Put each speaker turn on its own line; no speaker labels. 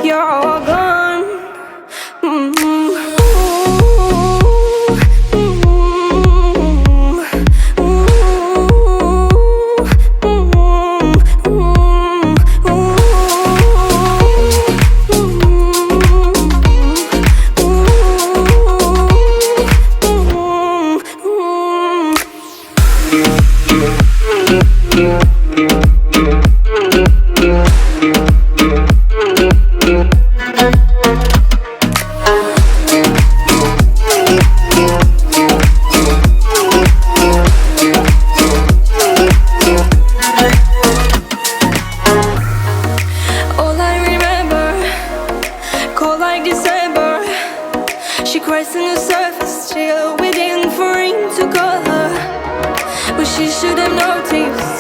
you're all gone. December, she cries on the surface, chill waiting for him to call her, but she should have noticed